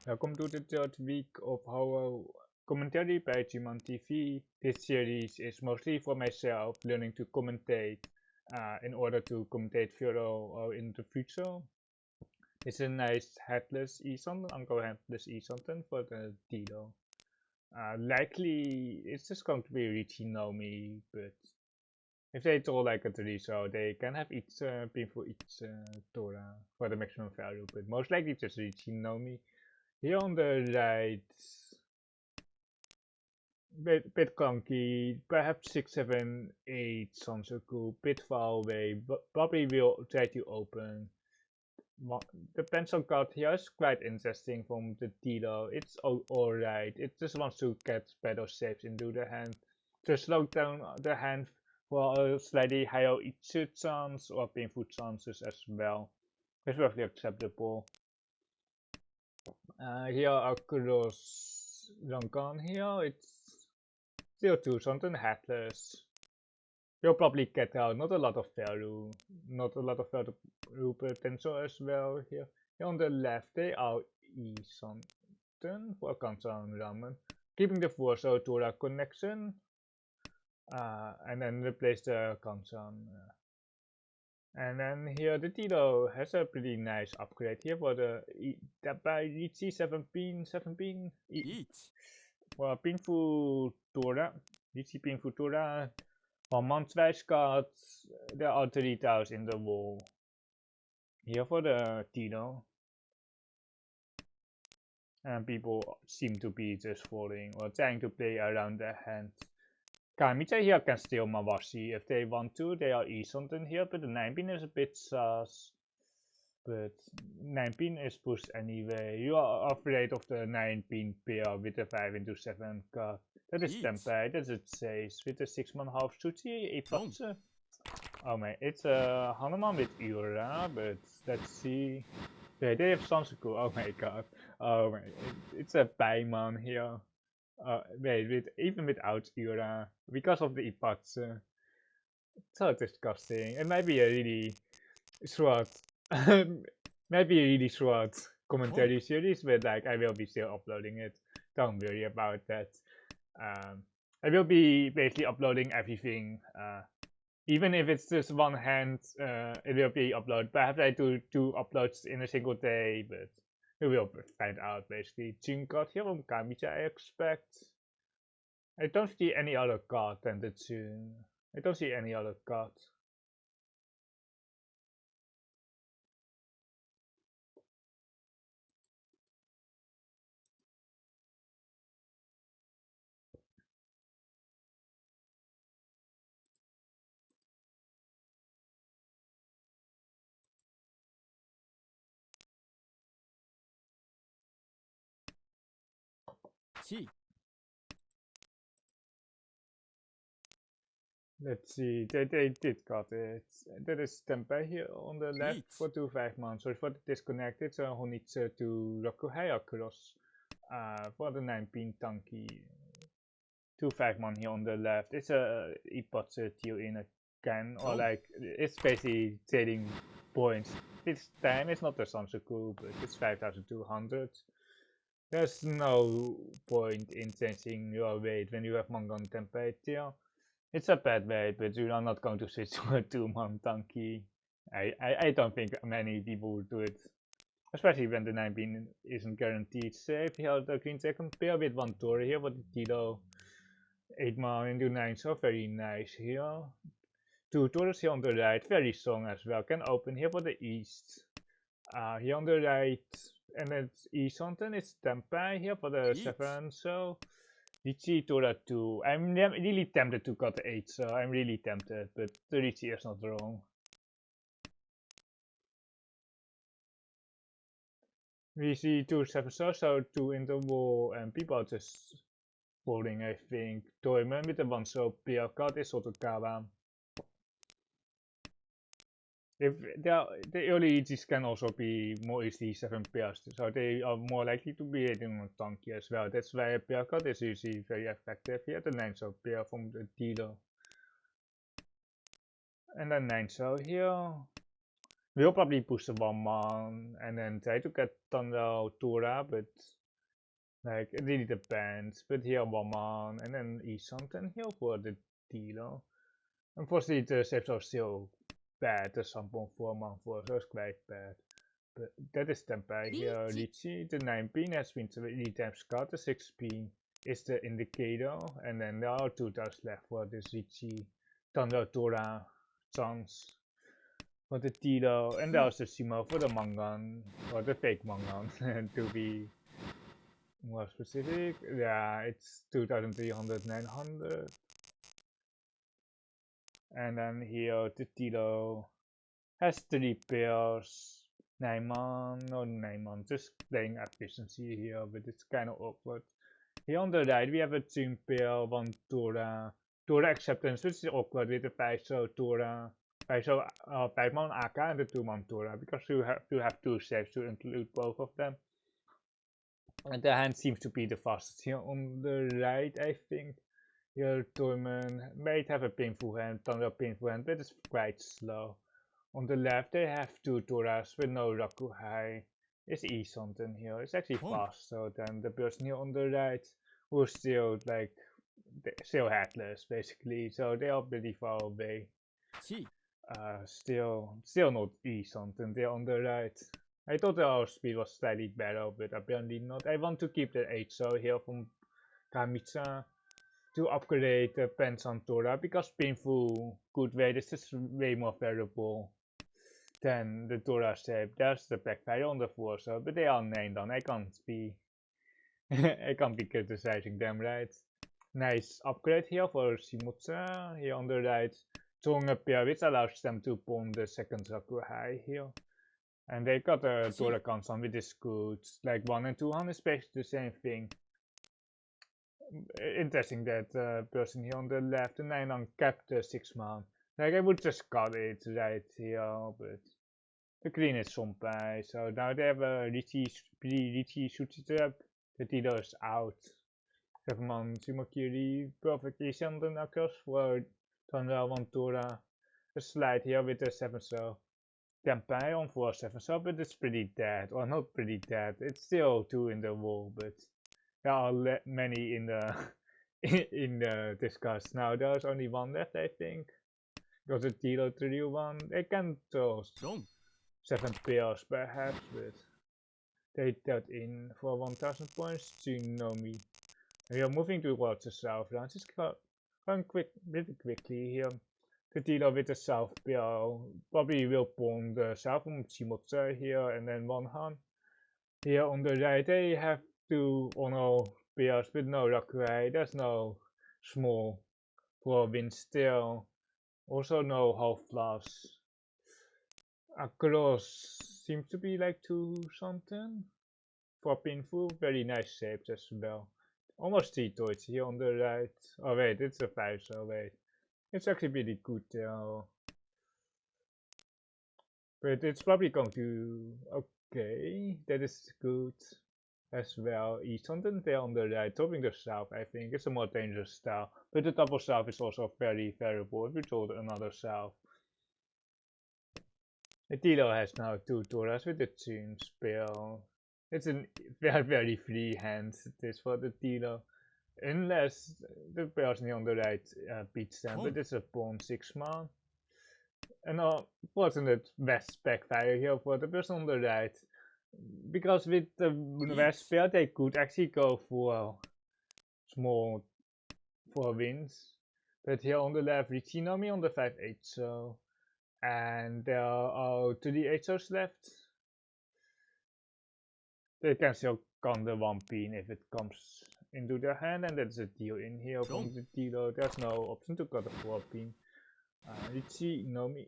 Welcome to the third week of Houou Commentary by ChunmanTV. This series is mostly for myself, learning to commentate in order to commentate further or in the future. It's a nice headless e-something, Uncle headless e-something for the Dido. Likely it's just going to be Riichi, but if they draw like a 3, so they can have each pin for each Tora for the maximum value, but most likely just Riichi. Here on the right, bit clunky, perhaps 6, 7, 8 Sansoku, bit far away, but probably will try to open. The pencil card here is quite interesting from the dealer. It's alright, it just wants to get better shapes into the hand, to slow down the hand for a slightly higher Itsu chance or painful chances as well. It's roughly acceptable. Here across Rankan here, it's still 2 something headless. You'll probably get out not a lot of value, potential as well here. Here on the left, they are E something for Kansan Ramen, keeping the Forso Tora connection, and then replace the Kansan. And then here the Tito has a pretty nice upgrade here for the by Riichi 7 pin for Pinfu Tora. Riichi Pinfu Tora. For monthwise cards, there are 3 tiles in the wall. Here for the Tito. And people seem to be just falling or trying to play around their hand. Kamicha here can steal Mawashi if they want to. They are E-something here, but the 9 pin is a bit sus. But 9 pin is pushed anyway. You are afraid of the 9 pin pair with the 5 into 7 card. That is Tempei, that's a chase with the 6-man half Suchi, Oh man, it's a Hanuman with Ura, but let's see. Yeah, they have Sansuku, oh my god. Oh my, it's a Baiman here. Wait, even without Ura, because of the Ipatsu. So disgusting. It might be a really short, maybe a really short commentary series, but like I will be still uploading it. Don't worry about that. I will be basically uploading everything. Even if it's just one hand, it will be uploaded. Perhaps I do 2 uploads in a single day, but we will find out basically. Jin card here from Kamicha, I expect. I don't see any other card than the Jin. I don't see any other card. Let's see, they did got it. That is Tempei here on the left for 2 5-man. Sorry for the disconnect. It's Honitsu to Rokuhei across for the 9 pin Tanki. 2 5-man here on the left. It's a Ipatsu deal in a can, or like it's basically trading points. This time it's not a Sansuku, but it's 5200. There's no point in changing your weight when you have Mangon Tempei here. It's a bad weight, but you are not going to switch to a 2-man Tanki. I don't think many people would do it. Especially when the 9 pin isn't guaranteed safe. Here the green second pair with 1 Tori here for the Tito. 8-man into 9, so very nice here. 2 Toros here on the right, very strong as well. Can open here for the east. Here on the right, and it's east something. It's Tempei here for the 7, so Riichi Tora 2. I'm really tempted to cut 8, so I'm really tempted, but the Riichi is not wrong. We see 2 7 so 2 in the wall, and people are just folding, I think. Toyman with the 1 so pair card is Sotokawa. If the early Riichis can also be more easily 7 pairs, so they are more likely to be hitting on Tanki as well. That's why a pair card is usually very effective here. The 9 so pair from the dealer. And then 9 so here. We'll probably push the 1-man and then try to get Thunder Tora, but like it really depends. But here 1-man and then E-something here for the dealer. Unfortunately the saves are still bad, the Sampon 4-man 4, so it's quite bad. But that is Tempai here, Riichi. The 9-pin has been 3 times cut, the 6-pin is the indicator, and then there are 2 tiles left for this Riichi Thunder Tora chance for the dealer, and there's the Simo for the Mangan, or the fake Mangan to be more specific. Yeah, it's 2300, 900. And then here the dealer has 3 pairs. 9-man, no 9-man, just playing efficiency here, but it's kind of awkward. Here on the right we have a team pair, 1 Tora, Tora acceptance, which is awkward with the 5-so Tora, 5-man AK and the 2-man Tora, because you have to have 2 saves to include both of them. And the hand seems to be the fastest here on the right, I think. Here Torman might have a painful hand, Thunder painful hand, but it's quite slow. On the left they have 2 Toras with no Rakuhai. It's E-something here. It's actually faster than the person here on the right, who's still like still headless basically. So they are pretty far away. Still not E-something there on the right. I thought our speed was slightly better, but apparently not. I want to keep the 8-so here from Kamitsa to upgrade the Pensan Tora, because painful good weight is just way more variable than the Tora shape. There's the backfire on the 4-so, but they are named on. I can't be I can't be criticizing them, right? Nice upgrade here for Shimotsa here on the right. Strong pair, which allows them to pawn the second Rakuhai here. And they got a Tora Kansan, which is good. Like 1 and 2 hand is basically the same thing. Interesting that person here on the left, the 9 kept the 6-man. Like I would just cut it right here, but the green is Sompai, so now they have a Riichi shoots it up. The dealer is out. 7-man Sumakiri, perfect Asian the knuckles for Thunder 1 Tora. A slide here with the 7-so. Tempai on 4 7-so, but it's pretty dead, or not pretty dead. It's still 2 in the wall, but there are many in the in the discuss. Now there's only 1 left, I think. Because the dealer to the 1, they can toss 7 pairs perhaps, but they dealt in for 1000 points to Nomi. We are moving towards the south round. Just going pretty quickly here. The dealer with the south pair probably will pawn the south from Shimotsa here, and then 1 hand. Here on the right they have 2 honor pairs with no Rakurai. There's no small for win still. Also no half plus. Across seems to be like 2 something. For painful, very nice shapes as well. Almost 3 toys here on the right. Oh wait, it's a 5-so, wait. It's actually pretty good there. But it's probably going to... Okay, that is good as well. E-something there on the right, topping the south, I think. It's a more dangerous style. But the double south is also very variable if you told another south. The dealer has now 2 Toras with the Tune spell. It's a very free hand, this for the dealer. Unless the person on the right beats them, but it's a pawn 6-man. An unfortunate West backfire here for the person on the right. Because with the West pair they could actually go for small for wins. But here on the left, Riichi Nomi on the 5-8-so. And there are 3 8-sos left. They can still count the 1 pin if it comes into their hand, and that's a deal in here from the dealer. There's no option to cut a 4 pin. Riichi Nomi.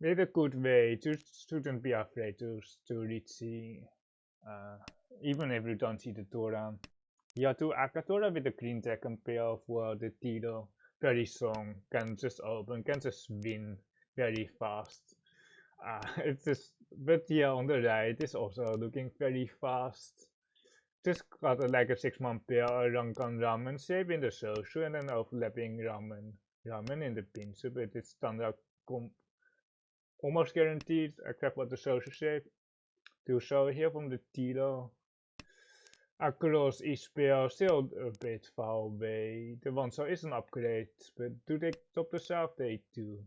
With a good way, you shouldn't be afraid to Riichi. Even if you don't see the Tora. Here to Akatora with the green second pair for the dealer. Very strong, can just open, can just win very fast. It's just, but here on the right is also looking very fast. Just got like a 6-man pair, a Rankan Ramen shape in the Shoshu and an overlapping Ramen in the pincer, but it's standard almost guaranteed, except for the social shape. To show here from the Tilo. Across each spell, still a bit far away. The one so is an upgrade, but do they top the south? They do.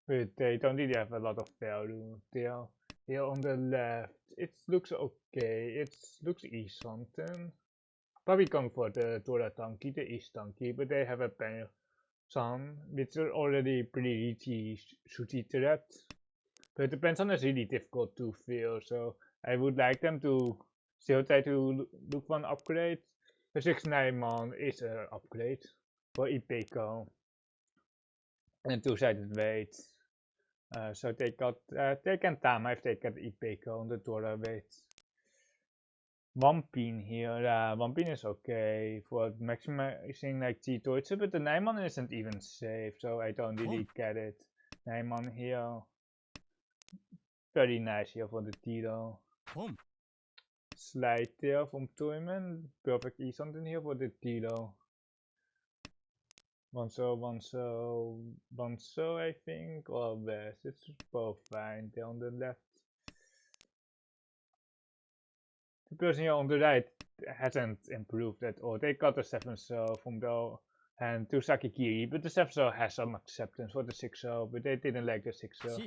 But they don't really have a lot of value. They are here on the left. It looks okay. It looks east something. Probably going for the Dora Tanki, the east Tanki, but they have a panel some which are already pretty shooty threat. But the Penson is really difficult to fill, so I would like them to still try to look for an upgrade. The 6-9 man is an upgrade for Ipeco and two-sided weight. So they can time if they get Ipeco on the Dora weight. One pin here, one pin is okay for maximizing like T-Deutsche, but the 9 man isn't even safe, so I don't really get it. 9 man here. Very nice here for the Tilo. Slide there from Toyman. Perfect E something here for the Tilo. One so, I think, or west. It's both fine. They're on the left. The person here on the right hasn't improved at all. They got a 7 so from the hand to Sakikiri, but the 7 so has some acceptance for the 6 so, but they didn't like the 6 so.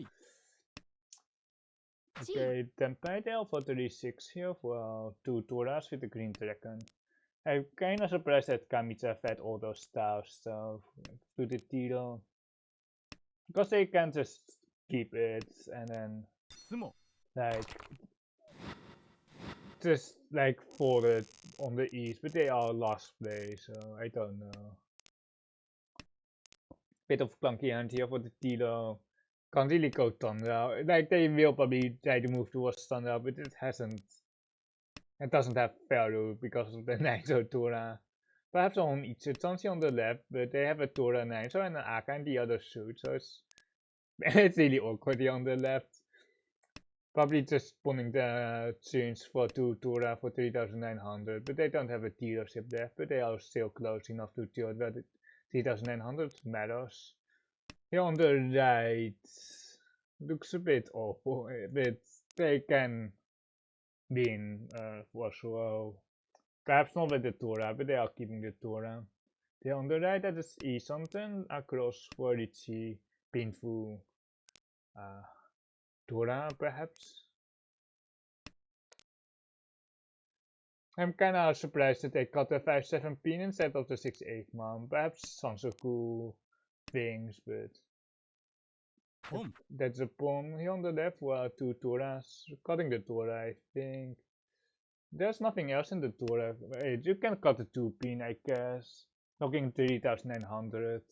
Okay, Tempai Tail for 36 here for 2 Toras with the green dragon. I'm kinda surprised that Kamitsa fed all those styles stuff to the Tilo. Because they can just keep it and then like just like fold it on the east, but they are last place, so I don't know. Bit of clunky hand here for the Tilo. Can't really go Thunder. Like they will probably try to move towards Thunder, but it hasn't. It doesn't have value because of the Naito Tora. Perhaps on Ichitansi on the left, but they have a Tora Naito and an Aka in the other suit, so it's really awkward here on the left. Probably just spawning the tunes for 2 Tora for 3900, but they don't have a dealership left, but they are still close enough to tier that 3900 matters. Here on the right looks a bit awful, but they can win for sure. Perhaps not with the Tora, but they are keeping the Tora. Here on the right that is E something across for Riichi painful Tora perhaps. I'm kinda surprised that they got the 5-7 pin instead of the 6-8 man. Perhaps Sansoku things, but that's a pawn here on the left. Well, 2 Toras, cutting the Tora, I think. There's nothing else in the Tora. Wait, you can cut the 2 pin, I guess. Knocking 3900.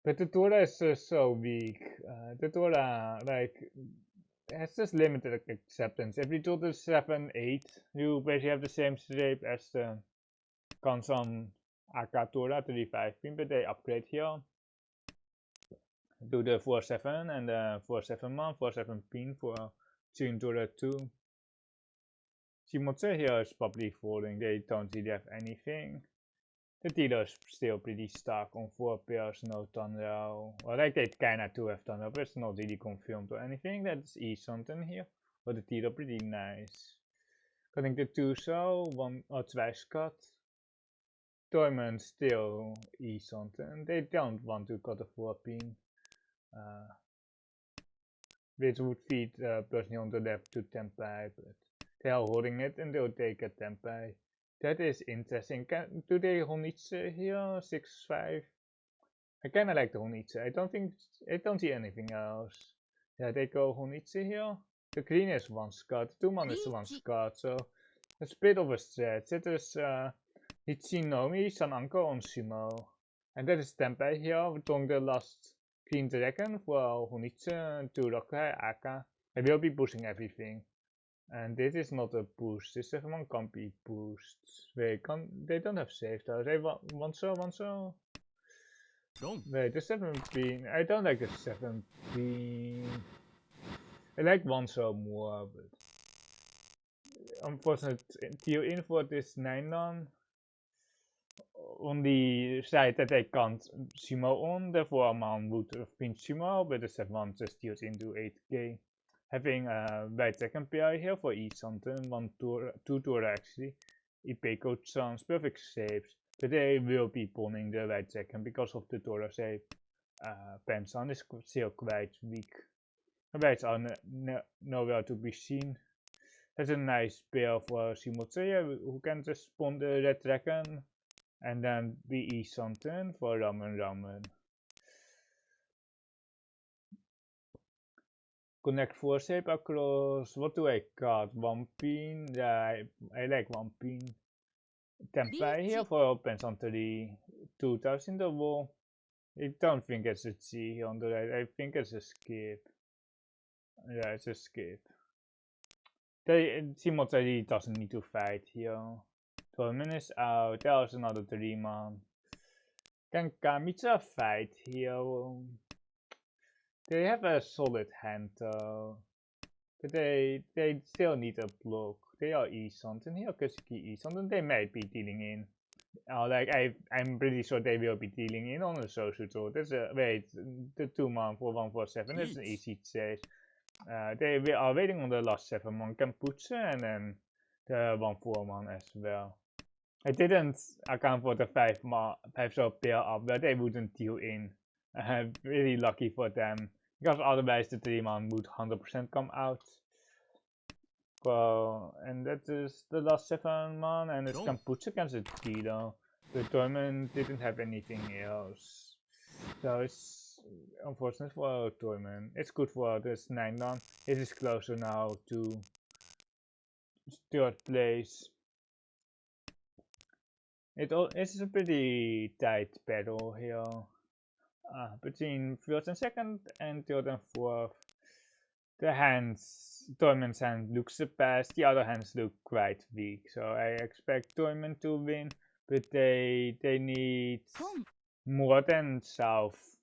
But the Tora is so weak. The Tora, like, has just limited acceptance. If you do the 7-8, you basically have the same shape as the Kansan Akatora 35 pin, but they upgrade here. Do the 4-7 and the 4-7 man, 4-7 pin for Chindura 2. Shimotse here is probably falling, they don't really have anything. The dealer is still pretty stuck on 4 pairs, no Thunder. Well, like they kinda do have Thunder, but it's not really confirmed or anything. That's E something here. But the dealer pretty nice. Cutting the 2 so, 1 or 2 cut. Diamond still E something. They don't want to cut a 4 pin. Which would feed person on the left to Tempai, but they are holding it and they'll take a Tempai. That is interesting. Do they Honitsu here? 6-5. I kinda like the Honitsu. I don't see anything else. Yeah, they go Honitsu here. The green is 1 Scott, 2 man is 1 Scott, so it's a bit of a stretch. It is Hitsinomi, Sananko on Sumo. And that is Tempai here, doing the last green dragon for Honitsu to Rokai Aka. I will be pushing everything. And this is not a boost. This 7-1 can't be boosts. They don't have save though. They want 1 so. Wait, the 7 pin. I don't like the 7 pin. I like 1 so more, but unfortunate tier in for this 9 non. on the side that they can't sumo on, therefore a man would have been sumo, but the 7 just deals into 8k. Having a right second pair here for each something, 2 tour actually. Ipeco chance, perfect shapes, but they will be pawning the right second because of the Tora shape. Pensan is still quite weak. Rights are nowhere to be seen. That's a nice pair for Simotse, who can just spawn the red dragon and then be something for Ramen. Connect 4 shape across. What do I cut? One pin? Yeah, I like one pin. Tempai here for Pensantry 2000 the wall. I don't think it's a G on the right. I think it's a skip. Yeah, it's a skip. Simotse doesn't need to fight here. Torment is out. There's another 3 man. Can Kamitsa fight here? They have a solid hand though. But they still need a block. They are E-something here, Kusuki E-something. They might be dealing in. I'm pretty sure they will be dealing in on the Sosuto. That's a wait, the 2 man for 147 is an easy chase. They are waiting on the last 7 man Kamputse and then the 1-4 man as well. I didn't account for the 5 star pair up, but they wouldn't deal in. Really lucky for them, because otherwise the 3 man would 100% come out. Well, and that is the last 7 man, and it's Kamputse against the Tito. The tournament didn't have anything else. So it's unfortunate for tournament. It's good for this 9 man. It is closer now to 3rd place. It's a pretty tight battle here. Between 1st and 2nd and 3rd and 4th. The hands, Tournment's hand looks the best, the other hands look quite weak. So I expect Tournament to win, but they need more than South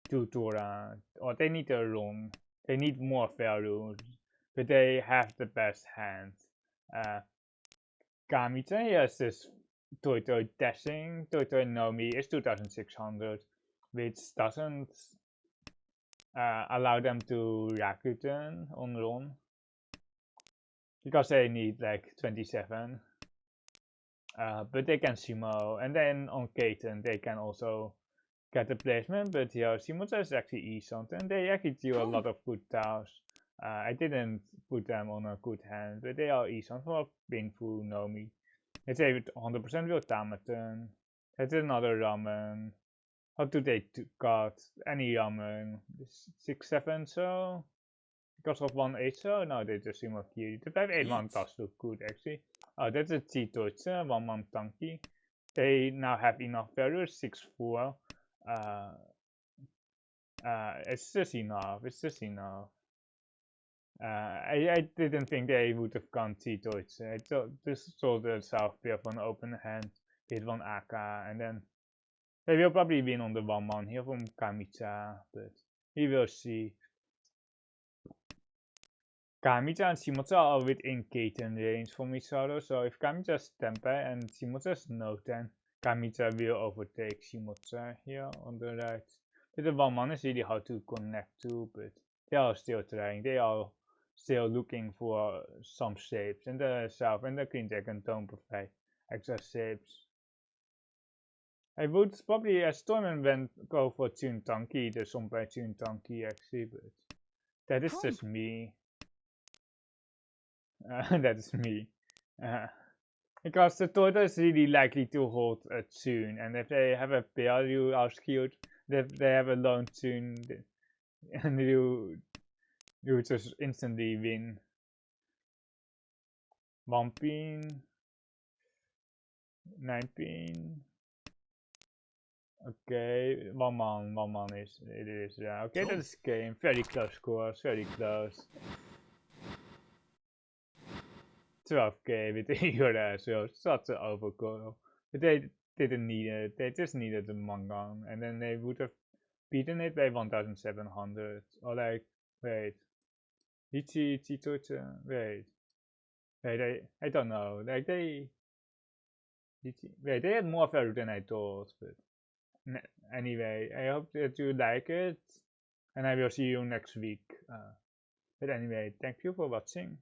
to Tora, or they need a run. They need more value, but they have the best hand. Kamita, he has this Toitoi dashing. Toitoi Nomi is 2600, which doesn't allow them to Rakuten on run, because they need like 27. But they can sumo, and then on Katen they can also get the placement, but here Simota is actually E-something. They actually do a lot of good tiles. I didn't put them on a good hand, but they are E-something for Painful Nomi. It's a 100% will Tamaton. That's another ramen. How do they got any ramen? 6-7 so? Because of 1-8 so? No, they just seem okay. The 5-8 one does look good actually. Oh, that's a T-Deutsche, 1 man tanky. They now have enough value, 6-4. It's just enough. It's just enough. I didn't think they would have gone T-Deutsche. I thought this saw the South pair from open hand, hit 1 AK, and then they will probably win on the 1 man here from Kamitsa, but we will see. Kamitsa and Simotsa are within Katen range from each other, so if Kamitsa's Tempai and Simotsa's no, then Kamitsa will overtake Simotsa here on the right. But the 1 man is really hard to connect to, but they are still trying. They are still looking for some shapes, and the South and the Green Dragon don't provide extra shapes. I would probably, as Stormen go for ChunmanTV, the Sompai ChunmanTV actually, but that is just me. That is me. Because the Tota is really likely to hold a Chun, and if they have a pair, you are skewed. If they have a lone Chun, and you just instantly win. 1 pin, 9 pin. Okay, 1 man it is, yeah. Okay, that's game. Very close scores, very close. 12k with Igor, so such an overcall. But they didn't need it, they just needed the Mangang, and then they would have beaten it by 1700. Or like, wait. Riichi Mahjong, wait. I don't know, like Wait, they had more value than I thought, but anyway, I hope that you like it, and I will see you next week. But anyway, thank you for watching.